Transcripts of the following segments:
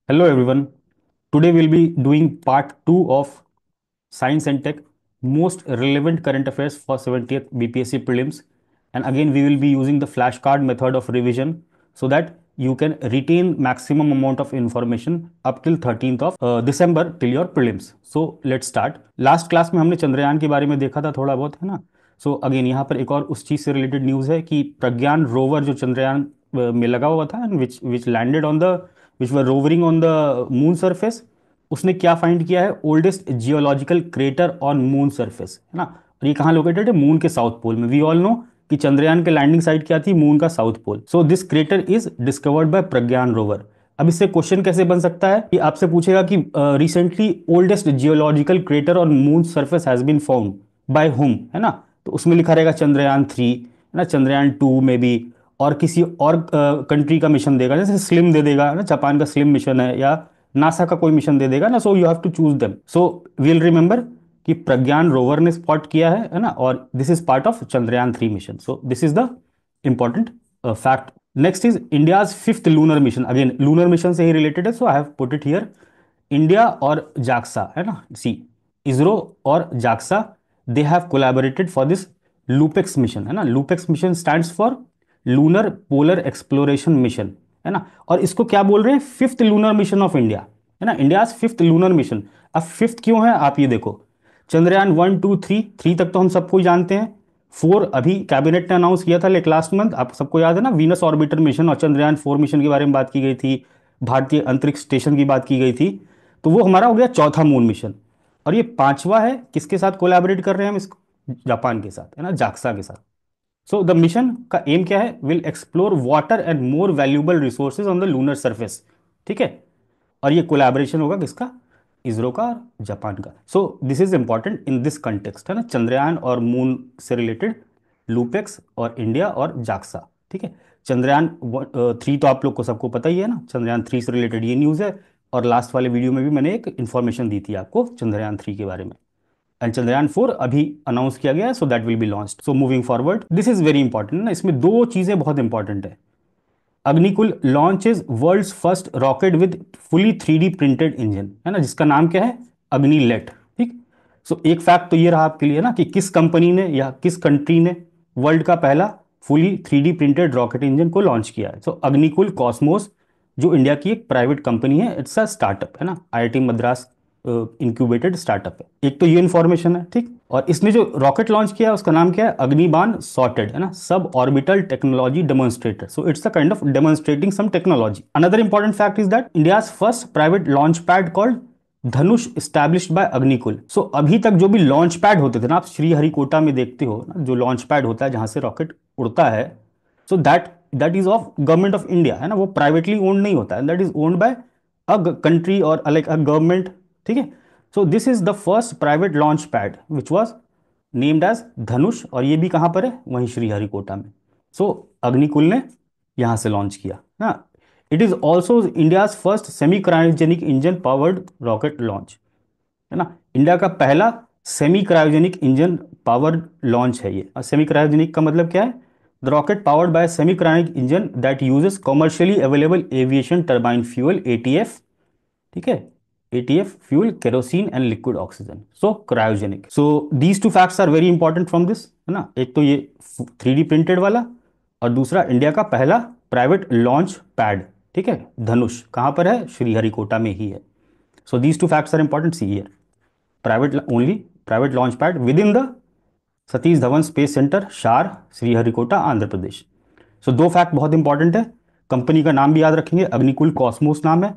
Hello everyone. Today we'll be doing part 2 of Science and Tech most relevant current affairs for 70th BPSC prelims, and again we will be using the flashcard method of revision so that you can retain maximum amount of information up till 13th of December till your prelims. So let's start. Last class में हमने चंद्रयान के बारे में देखा था थोड़ा बहुत, है ना. सो अगेन यहाँ पर एक और उस चीज़ से रिलेटेड न्यूज़ है कि प्रज्ञान रोवर जो चंद्रयान में लगा हुआ था, which landed on the which were roving on the moon surface, उसने क्या फाइंड किया है? Oldest geological crater on moon surface, है ना. और ये कहाँ लोकेटेड है? मून के साउथ पोल में. वी ऑल नो कि चंद्रयान के लैंडिंग साइट क्या थी? मून का south pole. So this crater is discovered by Pragyan rover. अब इससे क्वेश्चन कैसे बन सकता है कि आपसे पूछेगा कि recently oldest geological crater on moon surface has been found by whom, है ना. तो उसमें लिखा रहेगा चंद्रयान 3, है ना, चंद्रयान 2 में भी, और किसी और कंट्री का मिशन देगा, जैसे स्लिम दे देगा ना, जापान का स्लिम मिशन है, या नासा का कोई मिशन दे देगा ना. So you have to choose them. So we'll remember कि प्रज्ञान रोवर ने स्पॉट किया है ना, और this is part of Chandrayaan 3 mission. So this is the important fact. Next is India's fifth lunar mission. Again lunar mission से ही related है, so I have put it here. India और जाक्सा, है ना, सी, इसरो और JAXA, they have collaborated for this LUPEX mission, है ना. LUPEX mission stands for lunar polar exploration mission, है ना. और इसको क्या बोल रहे हैं? Fifth lunar mission of India, है ना. India fifth lunar mission. अब फिफ्थ क्यों है आप ये देखो. चंद्रयान 1, 2, 3 तक तो हम सबको ही जानते हैं. 4 अभी कैबिनेट ने अनाउंस किया था लेट लास्ट मंथ, आप सबको याद है ना, वीनस ऑर्बिटर मिशन, और चंद्रयान 4 मिशन के बारे में बात की गई थी, भारतीय अंतरिक्ष स्टेशन की बात की गई थी. तो वो हमारा हो गया चौथा मून मिशन. और ये पांचवा है, किसके साथ कोलैबोरेट कर रहे हैं हम इसको? जापान के साथ, है ना, जाक्सा के साथ. सो द मिशन का एम क्या है? Will explore water and more valuable resources on the lunar surface. ठीक है. और ये कोलैबोरेशन होगा किसका? इसरो का और जापान का. सो this is important in this context, है ना, चंद्रयान और मून से रिलेटेड, लूपेक्स और इंडिया और जाक्सा. ठीक है. चंद्रयान 3 तो आप लोग को सबको पता ही है ना. चंद्रयान 3 से रिलेटेड ये न्यूज़ है. और लास्ट वाले वीडियो में भी मैंने एक इन्फॉर्मेशन दी थी आपको चंद्रयान 3 के बारे में. एंड चंद्रयान 4 अभी अनाउंस किया गया है, so that will be launched. So moving forward, this is very important ना. इसमें दो चीजें बहुत इंपॉर्टेंट है. Agnikul launches world's first rocket with fully 3D printed engine, है ना, जिसका नाम क्या है? अग्निलेट. ठीक. सो एक फैक्ट तो ये रहा आपके लिए ना कि किस कंपनी ने या किस कंट्री ने वर्ल्ड का पहला fully 3D printed rocket engine को लॉन्च किया है. सो अग्निकुल कॉस्मोस, जो इंडिया की एक प्राइवेट कंपनी है, इट्स अ स्टार्टअप, है ना, IIT मद्रास इंक्यूबेटेड स्टार्टअप है. एक तो ये इन्फॉर्मेशन है. ठीक. और इसने जो रॉकेट लॉन्च किया है उसका नाम क्या है? अग्निबान सॉर्टेड, है ना, सब orbital technology demonstrator. So it's a kind of demonstrating some technology. Another important fact is that India's first private launch pad called Dhanush established by Agnikul. So अभी तक जो भी लॉन्च पैड होते थे ना, आप श्रीहरिकोटा में देखते हो ना, जो लॉन्च पैड होता है जहां से रॉकेट उड़ता है, so that that is of government of India, है ना. वो प्राइवेटली ओन्ड नहीं होता है, that is owned by a country और लाइक अ गवर्नमेंट. ठीक है. So this is the first private launch pad which was named as Dhanush, और ये भी कहाँ पर है? वहीं श्रीहरिकोटा में. सो अग्निकुल ने यहाँ से लॉन्च किया ना. It is also India's first semi cryogenic engine powered rocket launch, है ना. इंडिया का पहला semi cryogenic engine powered launch है ये. और सेमी क्रायोजेनिक का मतलब क्या है? The rocket powered by semi cryogenic engine that uses commercially available aviation turbine fuel, ATF. ठीक है. ATF fuel, kerosene and liquid oxygen. So cryogenic. So these two facts are very important from this, है ना. एक तो ये 3D printed वाला, और दूसरा इंडिया का पहला प्राइवेट लॉन्च पैड. ठीक है. धनुष कहाँ पर है? श्रीहरिकोटा में ही है. So these two facts are important. See here, private only private launch pad within the Satish Dhawan space centre, SHAR, Sriharikota, Andhra Pradesh. सो दो फैक्ट बहुत इंपॉर्टेंट है. कंपनी का नाम भी याद रखेंगे, अग्निकुल कॉस्मोस नाम है.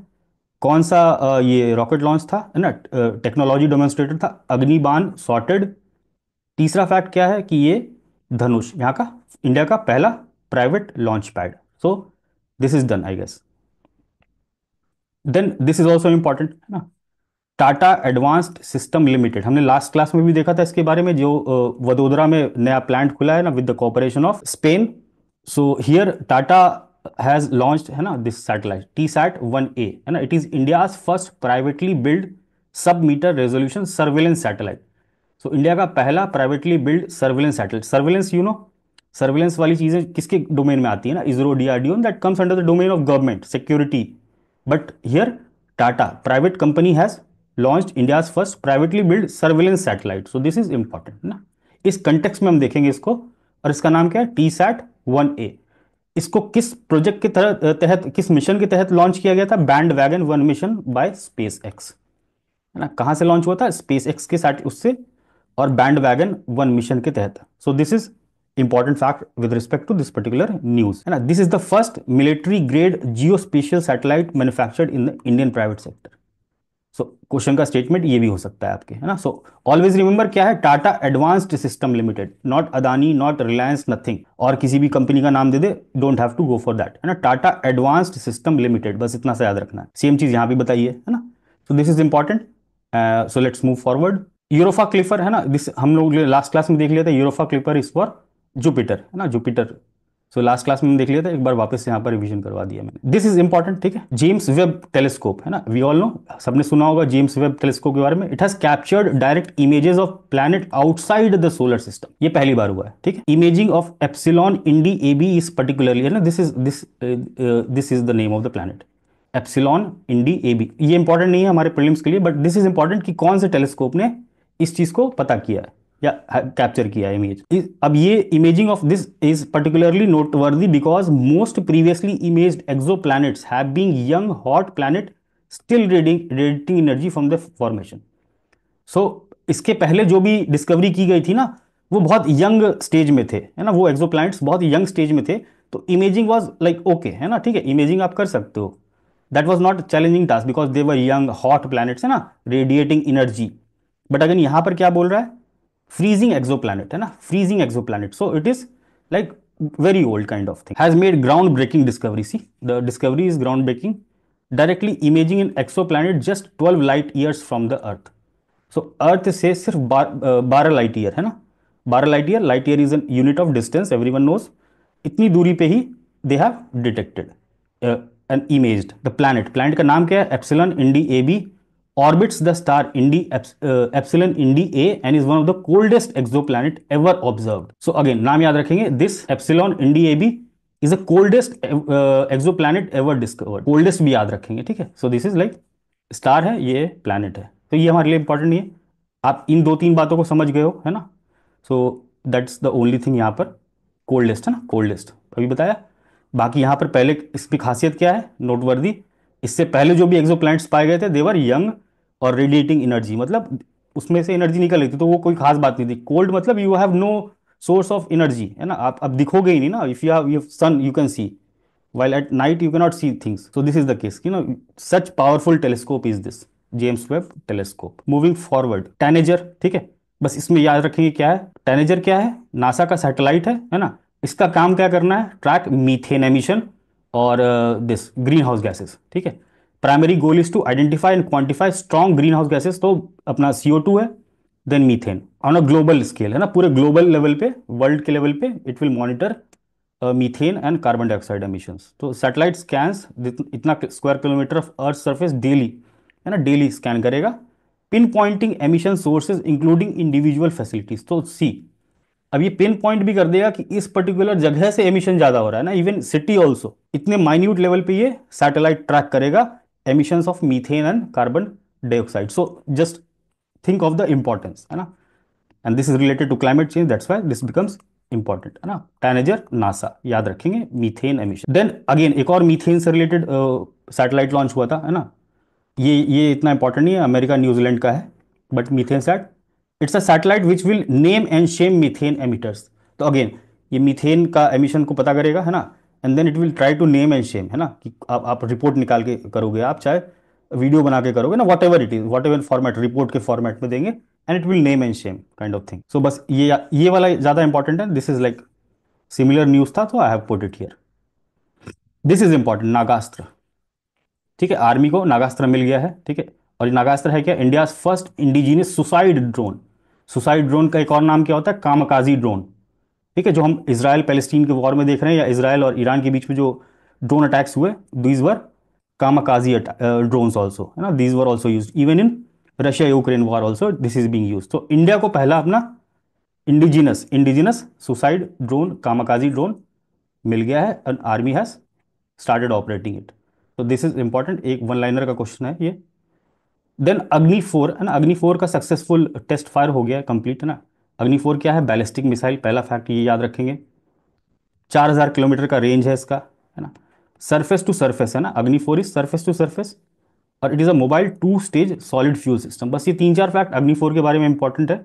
कौन सा ये रॉकेट लॉन्च था, है ना, टेक्नोलॉजी डेमोन्स्ट्रेटर था अग्निबान सॉर्टेड. तीसरा फैक्ट क्या है कि ये धनुष यहाँ का इंडिया का पहला private launch pad. So this is done I guess. Then this is also important, है ना. टाटा एडवांस्ड सिस्टम लिमिटेड, हमने लास्ट क्लास में भी देखा था इसके बारे में, जो वडोदरा में नया प्लांट खुला है ना, with the cooperation of Spain. So here Tata has launched, है ना, दिस सैटेलाइट TSAT-1A, है ना. It is India's first privately build sub meter resolution surveillance satellite. So India का पहला privately build surveillance satellite. Surveillance, you know, surveillance वाली चीजें किसके domain में आती है ना? ISRO, DRDO, that comes under the domain of government security. But here Tata private company has launched India's first privately build surveillance satellite, so this is important ना। इस context में हम देखेंगे इसको, और इसका नाम क्या है, टी सैट 1A। इसको किस प्रोजेक्ट के तहत किस मिशन के तहत लॉन्च किया गया था, band wagon 1 mission bye space x, है ना। कहां से लॉन्च हुआ था, स्पेस एक्स के साथ उससे, और बैंड वैगन 1 मिशन के तहत। So this is important fact with respect to this particular news, है ना। This is the first military grade geo spatial satellite manufactured in the Indian private sector. So question का statement ये भी हो सकता है आपके, है ना। सो ऑलवेज रिमेंबर क्या है, Tata advanced system limited, not Adani, not Reliance, nothing, और किसी भी कंपनी का नाम दे दे, don't have to go for that, है ना। टाटा एडवांस्ड सिस्टम लिमिटेड, बस इतना सा याद रखना है। सेम चीज यहां भी बताइए, है ना। So this is important. So let's move forward. Europa Clipper, है ना, दिस हम लोग लास्ट क्लास में देख लिया था, यूरोफा क्लिपर इज फॉर जुपिटर, है ना, जुपिटर। सो लास्ट क्लास में देख लिया था, एक बार वापस से यहाँ पर रिवीजन करवा दिया मैंने। दिस इज इंपॉर्टेंट, ठीक है। जेम्स वेब टेलीस्कोप, है ना, वी ऑल नो, सबने सुना होगा जेम्स वेब टेलीस्कोप के बारे में। It has captured direct images of planet outside the solar system, ये पहली बार हुआ है, ठीक है। Imaging of Epsilon Indi Ab is particularly, है ना, this is the name of the planet, Epsilon Indi Ab. ये इंपॉर्टेंट नहीं है हमारे प्रीलिम्स के लिए, बट दिस इज इंपॉर्टेंट कि कौन से टेलीस्कोप ने इस चीज को पता किया है या कैप्चर किया इमेज। अब ये imaging of this is particularly noteworthy because most previously imaged exoplanets have been young hot planet still radiating energy from the formation. So इसके पहले जो भी डिस्कवरी की गई थी ना, वो बहुत यंग स्टेज में थे, है ना, वो एक्सोप्लैनेट्स बहुत यंग स्टेज में थे। तो इमेजिंग वाज लाइक ओके, है ना, ठीक है, इमेजिंग आप कर सकते हो। That was not challenging task because they were young hot planets, है ना, रेडिएटिंग एनर्जी। बट अगर यहां पर क्या बोल रहा है, फ्रीजिंग एक्सोप्लैनेट, है ना, freezing exoplanet. So it is like very old kind of thing, has made groundbreaking discovery. See, the discovery is groundbreaking, directly imaging an exoplanet just 12 light years from the earth. So earth से सिर्फ 12 light year, है ना, 12 light year, light year is an unit of distance, everyone knows. इतनी दूरी पे ही they have detected and imaged the planet. Planet का नाम क्या है, epsilon Indi A B, orbits the star Indi epsilon Indi A and is one of the coldest exoplanet ever observed. So again नाम याद रखेंगे, this epsilon Indi A B is the coldest exoplanet ever discovered. Coldest भी याद रखेंगे, ठीक है। So this is like star है, ये प्लैनेट है, तो ये हमारे लिए इंपॉर्टेंट नहीं है। आप इन दो तीन बातों को समझ गए हो, है ना। So that's the only thing यहाँ पर, कोल्डेस्ट, है ना, कोल्डेस्ट अभी बताया। बाकी यहाँ पर पहले इसकी खासियत क्या है नोटवर्दी, इससे पहले जो भी एक्सोप्लैनेट्स पाए गए थे देवर यंग और रेडिएटिंग एनर्जी, मतलब उसमें से एनर्जी निकल रही थी, तो वो कोई खास बात नहीं थी। कोल्ड मतलब you have no source of energy, है ना, आप अब दिखोगे ही नहीं ना, if you have sun you can see, while at night you cannot see things. So this is the case, you know, such powerful telescope is this James Webb telescope. Moving forward, tanager, ठीक है, बस इसमें याद रखेंगे क्या है टैनेजर, क्या है, नासा का सैटेलाइट है ना। इसका काम क्या करना है, ट्रैक मीथेन एमिशन और दिस ग्रीन हाउस गैसेस, ठीक है। Primary goal is to identify and quantify strong greenhouse gases, तो अपना CO2 है, then methane on a global scale, है ना, पूरे ग्लोबल लेवल पे, वर्ल्ड के लेवल पे it will monitor methane and carbon dioxide emissions. तो सैटेलाइट स्कैन्स इतना square kilometre of earth surface daily, है ना, डेली स्कैन करेगा, pin Poynting emission sources including individual facilities. तो सी, अब ये पिन पॉइंट भी कर देगा कि इस पर्टिकुलर जगह से एमिशन ज्यादा हो रहा है ना, इवन सिटी ऑल्सो, इतने माइन्यूट लेवल पे ये सैटेलाइट ट्रैक करेगा emissions of methane and carbon dioxide. So just think of the importance, है ना, and this is related to climate change, that's why this becomes important, है ना। टैनेजर, NASA, याद रखेंगे, मीथेन एमिशन। देन अगेन एक और methane से रिलेटेड सैटेलाइट लॉन्च हुआ था, है ना, ये इतना इंपॉर्टेंट नहीं है, अमेरिका न्यूजीलैंड का है, but MethaneSAT, it's a satellite which will name and shame methane emitters. तो अगेन ये मीथेन का एमिशन को पता करेगा, है ना, and then it will try to name and shame, है ना, कि आप रिपोर्ट निकाल के करोगे, आप चाहे वीडियो बना के करोगे ना, whatever it is, whatever format report के फॉर्मेट में देंगे, and it will name and shame kind of thing. So बस ये वाला ज्यादा इंपॉर्टेंट है, this is like similar news था, तो I have put it here. This is important, Nagastra, ठीक है, आर्मी को नागास्त्र मिल गया है, ठीक है। और ये नागास्त्र है क्या, India first indigenous suicide drone. Suicide drone का एक और नाम क्या होता है, कामकाजी ड्रोन, ठीक है, जो हम इसराइल पैलेस्टीन के वॉर में देख रहे हैं, या इसराइल और ईरान के बीच में जो ड्रोन अटैक्स हुए, दीज वर कामकाजी ड्रोन्स ऑल्सो, है ना, these were also use even in Russia Ukraine war also, this is being use. तो इंडिया को पहला अपना इंडिजिनस सुसाइड ड्रोन, कामकाजी ड्रोन मिल गया है, and army has started operating it. तो दिस इज इंपॉर्टेंट, एक वन लाइनर का क्वेश्चन है ये। देन अग्नि 4 है ना, अग्नि 4 का सक्सेसफुल टेस्ट फायर हो गया है, कंप्लीट है ना। अग्नि 4 क्या है? बैलिस्टिक मिसाइल, पहला फैक्ट ये याद रखेंगे। 4000 किलोमीटर का रेंज है इसका, है ना। सरफेस टू सरफेस है ना, अग्नि 4 इज सरफेस टू सरफेस, और it is a mobile 2 stage solid fuel system. बस ये 3 4 फैक्ट अग्नि 4 के बारे में इंपॉर्टेंट है।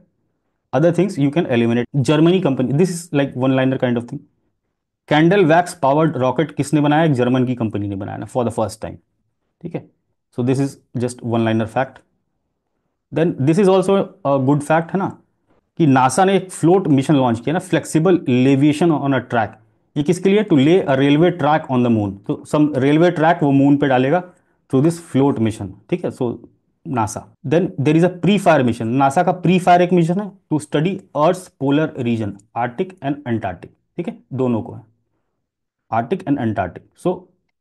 Other things you can eliminate. Germany company, this is like one liner kind of thing. Candle wax powered rocket किसने बनाया? एक जर्मन की कंपनी ने बनाया ना, फॉर द फर्स्ट टाइम। ठीक है, so this is just one liner fact. Then this is also a good fact है ना, कि नासा ने एक फ्लोट मिशन लॉन्च किया ना, flexible levitation on a track. ये किसके लिए? To lay a railway track on the moon. तो सम रेलवे ट्रैक वो मून पे डालेगा थ्रू दिस फ्लोट मिशन। ठीक है, so NASA. Then there is a PREFIRE mission, NASA का प्री फायर एक मिशन है to study earth polar region, Arctic and Antarctic. ठीक है, दोनों को है, Arctic and Antarctic. So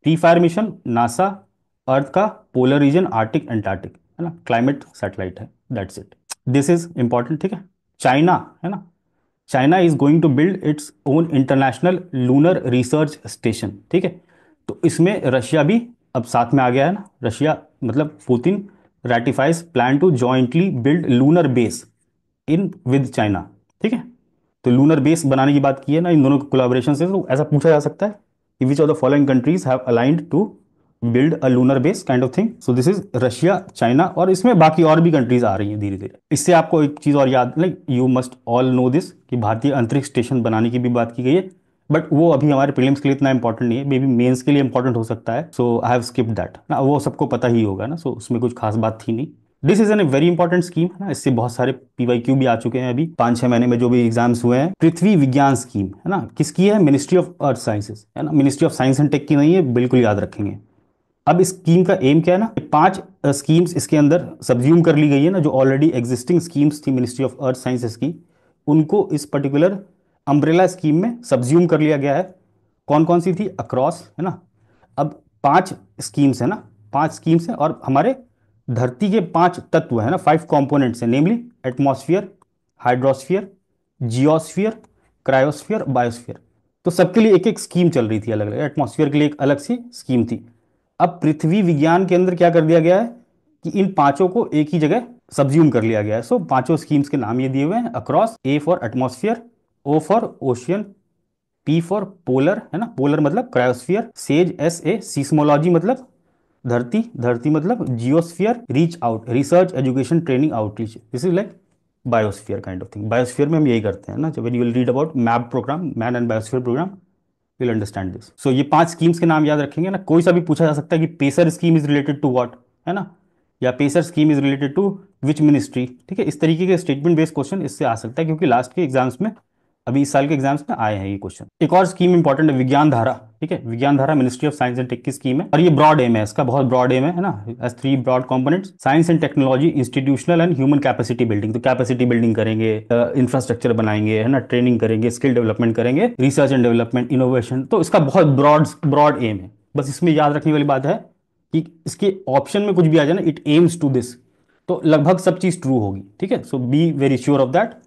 PREFIRE mission NASA, earth का पोलर रीजन आर्टिक अंटार्कटिक, है ना, क्लाइमेट सैटेलाइट है, that's it. This is important. ठीक है, चाइना है ना, China is going to build its own international lunar research station. ठीक है, तो इसमें रशिया भी अब साथ में आ गया है ना, रशिया मतलब Putin ratifies plan to jointly build lunar base in with China. ठीक है, तो लूनर बेस बनाने की बात की है ना इन दोनों के कोलाबोरेशन से, तो ऐसा पूछा जा सकता है कि which of the following countries have aligned to build a lunar base kind of thing. So this is Russia, China, और इसमें बाकी और भी कंट्रीज आ रही हैं धीरे धीरे। इससे आपको एक चीज और याद, like you must all know this, कि भारतीय अंतरिक्ष स्टेशन बनाने की भी बात की गई है, बट वो अभी हमारे प्रीलिम्स के लिए इतना इंपॉर्टेंट नहीं है, मे बी मेन्स के लिए इंपॉर्टेंट हो सकता है। So I have skipped that ना, वो सबको पता ही होगा ना, सो उसमें कुछ खास बात थी नहीं। This is N very important scheme है ना, इससे बहुत सारे पीवाईक्यू भी आ चुके हैं अभी 5 6 महीने में जो भी एग्जाम्स हुए हैं। पृथ्वी विज्ञान स्कीम है ना, किसकी है? मिनिस्ट्री ऑफ अर्थ साइंसेज है ना, ministry of science and tech की नहीं है, बिल्कुल याद रखेंगे। अब इस स्कीम का एम क्या है ना, 5 स्कीम्स इसके अंदर सब्ज्यूम कर ली गई है ना, जो ऑलरेडी एग्जिस्टिंग स्कीम्स थी मिनिस्ट्री ऑफ अर्थ साइंसेस की, उनको इस पर्टिकुलर अम्ब्रेला स्कीम में सब्ज्यूम कर लिया गया है। कौन कौन सी थी? अक्रॉस है ना। अब 5 स्कीम्स है ना, 5 स्कीम्स है, और हमारे धरती के 5 तत्व है ना, 5 कंपोनेंट्स है, नेमली एटमॉस्फियर, हाइड्रोस्फियर, जियोस्फियर, क्रायोस्फियर, बायोस्फियर। तो सबके लिए एक एक स्कीम चल रही थी अलग अलग, एटमॉस्फियर के लिए एक अलग सी स्कीम थी। अब पृथ्वी विज्ञान के अंदर क्या कर दिया गया है कि इन पांचों को एक ही जगह सब्ज्यूम कर लिया गया है। सो पांचों स्कीम्स के नाम ये दिए हुए हैं, across, A for atmosphere, O for ocean, P for polar है ना, पोलर मतलब cryosphere, says S A, seismology मतलब धरती, धरती मतलब geosphere, reach out, research education training outreach, this is like biosphere kind of thing. Biosphere में हम यही करते हैं ना, जब you will read about map program, man and biosphere program, will understand this. So ये 5 स्कीम्स के नाम याद रखेंगे ना। कोई सा भी पूछा जा सकता है कि PACER scheme is related to what, है ना, या PACER scheme is related to which ministry. ठीक है, इस तरीके के स्टेटमेंट बेस्ड क्वेश्चन इससे आ सकता है, क्योंकि लास्ट के एग्जाम्स में, अभी इस साल के एग्जाम्स में आए हैं ये क्वेश्चन। एक और स्कीम इंपॉर्टेंट है, विज्ञान धारा। ठीक है, Vigyan Dhara ministry of science and tech की स्कीम है, और ये ब्रॉड एम है इसका, बहुत ब्रॉड एम है ना, as 3 broad components, science and technology, institutional and human capacity building. तो कैपेसिटी बिल्डिंग करेंगे, इंफ्रास्ट्रक्चर बनाएंगे, है ना, ट्रेनिंग करेंगे, स्किल डेवलपमेंट करेंगे, रिसर्च एंड डेवलपमेंट, इनोवेशन। तो इसका बहुत ब्रॉड ब्रॉड एम है। बस इसमें याद रखने वाली बात है कि इसके ऑप्शन में कुछ भी आ जाए ना, इट एम्स टू दिस, तो लगभग सब चीज ट्रू होगी। ठीक है, so be very sure of that.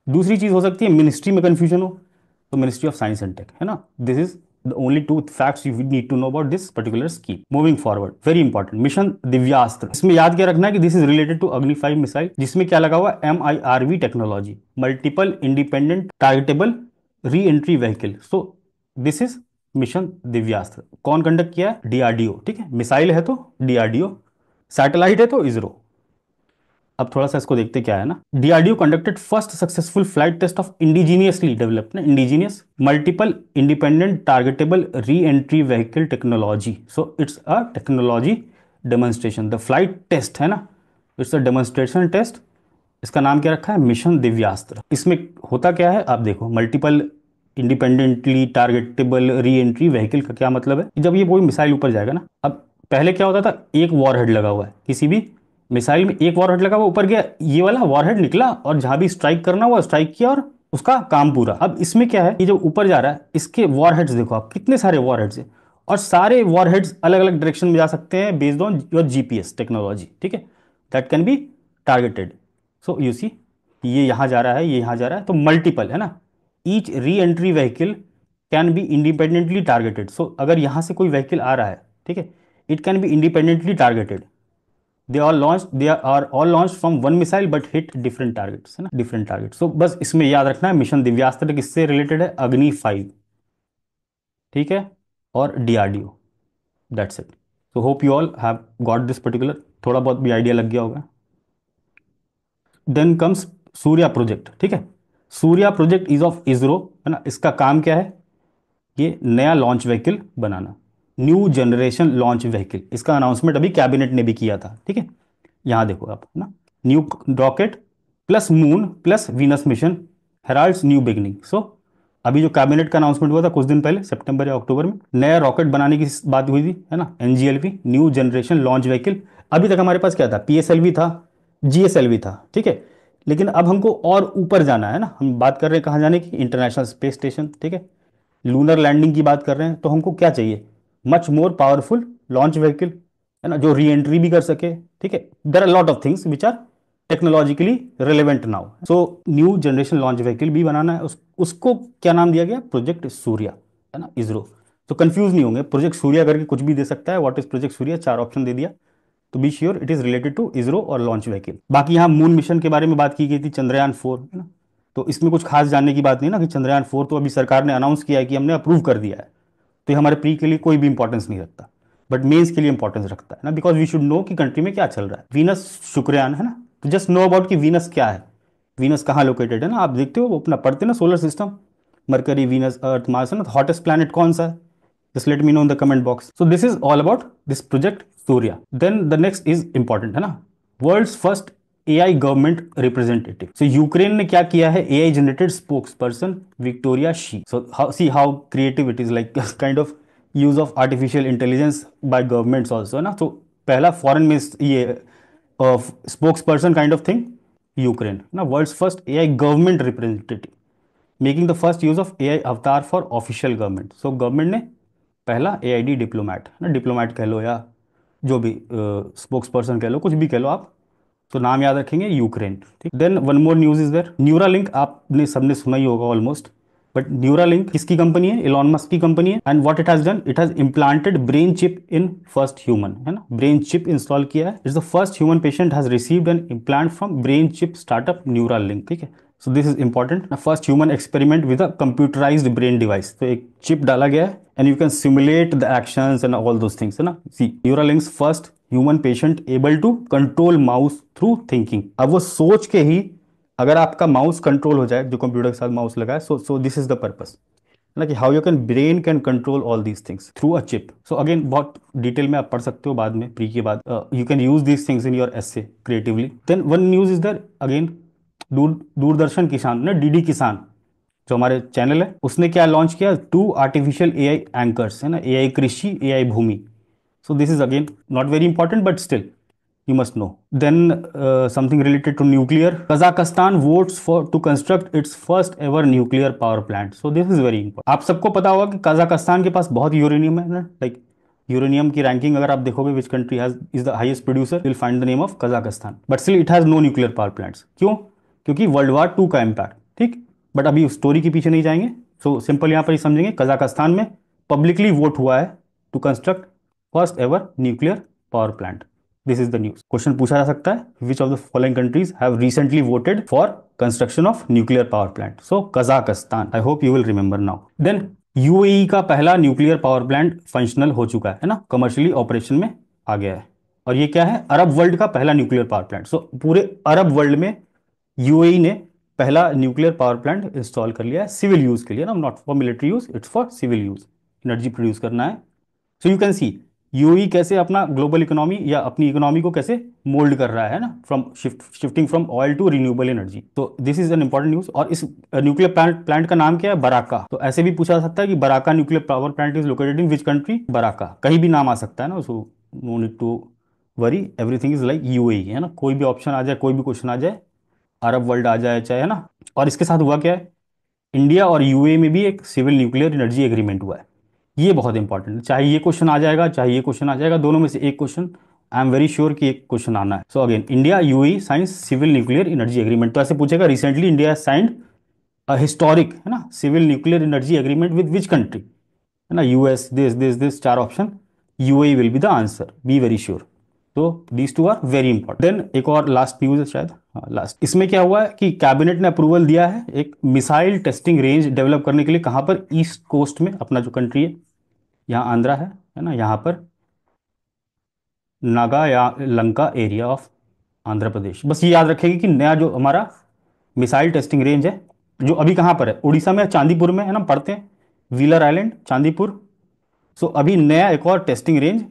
दूसरी चीज हो सकती है मिनिस्ट्री में कंफ्यूजन हो, तो ministry of science and tech है ना, this is the only 2 facts you need to know about this particular scheme. Moving forward, very important, mission Divyastra. इसमें याद क्या रखना है कि दिस इज रिलेटेड टू अग्नि 5 मिसाइल, जिसमें क्या लगा हुआ? MIRV technology, multiple independent targetable re entry vehicle. So this is mission Divyastra. कौन कंडक्ट किया है? DRDO। ठीक है, मिसाइल है तो DRDO, सैटेलाइट है तो इसरो। अब थोड़ा सा इसको देखते क्या है ना, DRDO conducted first successful flight test of indigenously developed ना, indigenous multiple independent targetable re entry vehicle technology. So it's a technology demonstration, the flight test है ना, इट्स अ डेमोन्स्ट्रेशन टेस्ट। इसका नाम क्या रखा है? मिशन दिव्यास्त्र। इसमें होता क्या है आप देखो, multiple independently targetable re entry vehicle का क्या मतलब है? जब ये कोई मिसाइल ऊपर जाएगा ना, अब पहले क्या होता था, एक वॉरहेड लगा हुआ है किसी भी मिसाइल में, एक वॉरहेड लगा हुआ ऊपर गया, ये वाला वॉरहेड निकला और जहां भी स्ट्राइक करना हुआ स्ट्राइक किया और उसका काम पूरा। अब इसमें क्या है, ये जो ऊपर जा रहा है इसके वॉरहेड्स देखो आप, कितने सारे वॉरहेड्स है, और सारे वॉरहेड्स अलग अलग डायरेक्शन में जा सकते हैं based on your GPS technology. ठीक है, that can be targeted. So you see, ये यहां जा रहा है, ये यहां जा रहा है, तो मल्टीपल है ना, each re entry vehicle can be independently targeted. So अगर यहां से कोई व्हीकल आ रहा है, ठीक है, it can be independently targeted. They are all launched from one missile but hit different targets, है ना, different targets. So बस इसमें याद रखना है मिशन दिव्यास्त्र किससे रिलेटेड है, अग्नि 5. ठीक है, और DRDO. That's it. So hope you all have got this particular, थोड़ा बहुत भी आइडिया लग गया होगा. Then comes Surya project. ठीक है, Surya project is of ISRO, है ना. इसका काम क्या है, ये नया लॉन्च व्हीकल बनाना, न्यू जनरेशन लॉन्च व्हीकल. इसका अनाउंसमेंट अभी कैबिनेट ने भी किया था. ठीक है, यहाँ देखो आप, है ना, new rocket plus moon plus Venus mission heralds new beginning. So अभी जो कैबिनेट का अनाउंसमेंट हुआ था कुछ दिन पहले, सितंबर या अक्टूबर में, नया रॉकेट बनाने की बात हुई थी, है ना, एनजीएलवी, न्यू जनरेशन लॉन्च व्हीकल. अभी तक हमारे पास क्या था, पीएसएलवी था, जीएसएलवी था. ठीक है, लेकिन अब हमको और ऊपर जाना है ना. हम बात कर रहे हैं कहाँ जाने की, इंटरनेशनल स्पेस स्टेशन. ठीक है, लूनर लैंडिंग की बात कर रहे हैं, तो हमको क्या चाहिए, much more powerful launch vehicle, है ना, जो री एंट्री भी कर सके. ठीक है, there are lot of things which are technologically relevant now. So new generation launch vehicle भी बनाना है. उसको क्या नाम दिया गया, प्रोजेक्ट सूर्या, है ना, इसरो. तो कंफ्यूज नहीं होंगे, प्रोजेक्ट सूर्या करके कुछ भी दे सकता है. What is project Surya, 4 option दे दिया. तो be sure it is related to ISRO और लॉन्च व्हीकल. बाकी यहाँ मून मिशन के बारे में बात की गई थी, चंद्रयान 4, है ना. तो इसमें कुछ खास जानने की बात नहीं ना, कि चंद्रयान 4 तो अभी सरकार ने अनाउंस किया है कि हमने अप्रूव कर दिया है. तो ये हमारे प्री के लिए कोई भी इंपॉर्टेंस नहीं रखता, बट मेंस के लिए इंपॉर्टेंस रखता है ना, बिकॉज वी शुड नो कि कंट्री में क्या चल रहा है. वीनस शुक्रयान, है ना, तो जस्ट नो अबाउट कि वीनस क्या है, वीनस कहाँ लोकेटेड है ना. आप देखते हो, वो अपना पढ़ते ना, सोलर सिस्टम, मरकरी, वीनस, अर्थ, मार्स, है ना. हॉटेस्ट प्लैनेट कौन सा है, just let me know in the comment box. So this is all about this project Surya. Then the next is important, है ना, world's first AI government representative. So Ukraine ने क्या किया है, AI generated spokesperson Victoria Shi. So see how creative it is, like kind of use of artificial intelligence by governments also, है ना. तो पहला फॉरेन में ये spokesperson kind of thing, Ukraine ना, world's first AI government representative, making the first use of AI avatar for official government. So government ने पहला AID diplomat, ना, डिप्लोमैट कह लो या जो भी स्पोक्स पर्सन कह लो, कुछ भी कह लो आप, तो नाम याद रखेंगे यूक्रेन. ठीक, then one more news is there, Neuralink आपने सबने सुना ही होगा ऑलमोस्ट. बट न्यूरालिंक किसकी कंपनी है, इलॉन मस्क की कंपनी है. And what it has done, it has implanted brain chip in first human, है ना, ब्रेन चिप इंस्टॉल किया है. It's the first human patient has received an implant from brain chip startup Neuralink. ठीक है, so this is important, first human experiment with a computerized brain device. तो एक chip डाला गया है and you can simulate the actions and all those things, है ना. See, Neuralink's first human patient able to control mouse through thinking. अब वो सोच के ही, अगर आपका माउस कंट्रोल हो जाए, जो कंप्यूटर के साथ माउस लगा है, so this is the purpose, ना, कि how you can brain can control all these things through a chip. So again बहुत डिटेल में आप पढ़ सकते हो बाद में, प्री के बाद. You can use these things in your essay creatively. Then one news is there again, Doordarshan Kisan ना, डीडी किसान, जो हमारे चैनल है, उसने क्या लॉन्च किया, 2 आर्टिफिशियल AI एंकर्स, है ना, AI Krishi, AI Bhumi. So this is again not very important but still you must know. Then something related to nuclear. Kazakhstan votes for to construct its first ever nuclear power plant. So this is very important. आप सबको पता होगा कि Kazakhstan के पास बहुत uranium है ना, like uranium की रैंकिंग अगर आप देखोगे, which country has is the highest producer, will find the name of Kazakhstan. But still it has no nuclear power plants. क्यों, क्योंकि वर्ल्ड वॉर 2 का इम्पैक्ट. ठीक, बट अभी स्टोरी के पीछे नहीं जाएंगे. सो सिंपल यहाँ पर ही समझेंगे, कजाकिस्तान में पब्लिकली वोट हुआ है to construct first ever nuclear power plant. This is the news. Question पूछा जा सकता है, which of the following countries have recently voted for construction of nuclear power plant. So Kazakhstan. I hope you will remember now. Then UAE का पहला nuclear power plant functional हो चुका है ना, कमर्शियली ऑपरेशन में आ गया है. और ये क्या है, अरब वर्ल्ड का पहला न्यूक्लियर पावर प्लांट. सो पूरे अरब वर्ल्ड में यूएई ने पहला न्यूक्लियर पावर प्लांट इंस्टॉल कर लिया है, सिविल यूज के लिए ना, not for military use, it's for civil use. Energy produce करना है. So you can see UAE कैसे अपना ग्लोबल इकोनॉमी या अपनी इकोनॉमी को कैसे मोल्ड कर रहा है ना, from shifting from oil to renewable energy. तो this is an important news. और इस न्यूक्लियर प्लांट का नाम क्या है, बराका. तो ऐसे भी पूछा जा सकता है कि Barakah nuclear power plant is located in which country, Barakah कहीं भी नाम आ सकता है ना. So no need to worry, everything is like UAE, है ना. कोई भी ऑप्शन आ जाए, कोई भी क्वेश्चन आ जाए, अरब वर्ल्ड आ जाए चाहे, है ना. और इसके साथ हुआ क्या है, इंडिया और यूएई में भी एक सिविल न्यूक्लियर एनर्जी एग्रीमेंट हुआ है. ये बहुत इंपॉर्टेंट है, चाहे ये क्वेश्चन आ जाएगा, चाहे ये क्वेश्चन आ जाएगा, दोनों में से एक question I am very sure कि एक क्वेश्चन आना है. So again, India UAE signs civil nuclear energy agreement. तो ऐसे पूछेगा, recently India signed a historic, है ना, civil nuclear energy agreement with which country, है ना, US, this 4 option. UAE will be the answer, be very sure. तो these two are very important. Then एक और लास्ट न्यूज है शायद, हाँ लास्ट, इसमें क्या हुआ है कि कैबिनेट ने अप्रूवल दिया है एक मिसाइल टेस्टिंग रेंज डेवलप करने के लिए। कहाँ पर? ईस्ट कोस्ट में, अपना जो कंट्री है, यहाँ आंध्रा है ना, यहाँ पर नागा या लंका एरिया ऑफ आंध्र प्रदेश। बस ये याद रखेगी कि नया जो हमारा मिसाइल टेस्टिंग रेंज है, जो अभी कहाँ पर है, उड़ीसा में, चांदीपुर में है ना, पढ़ते हैं, व्हीलर आइलैंड चांदीपुर। सो अभी नया एक और टेस्टिंग रेंज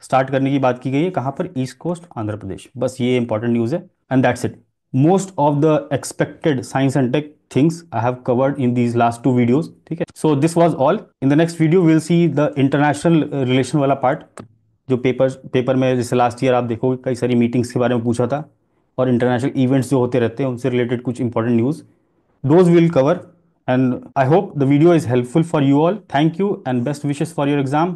स्टार्ट करने की बात की गई है। कहाँ पर? East coast Andhra Pradesh. बस ये इंपॉर्टेंट न्यूज़ है, and that's it. Most of the expected science and tech things I have covered in these last 2 videos, ठीक है। So this was all. In the next video will see the international relation वाला part, जो paper में जैसे last year आप देखोगे कई सारी मीटिंग्स के बारे में पूछा था, और इंटरनेशनल इवेंट्स जो होते रहते हैं उनसे रिलेटेड कुछ important news, those will cover. And I hope the video is helpful for you all. Thank you and best wishes for your exam.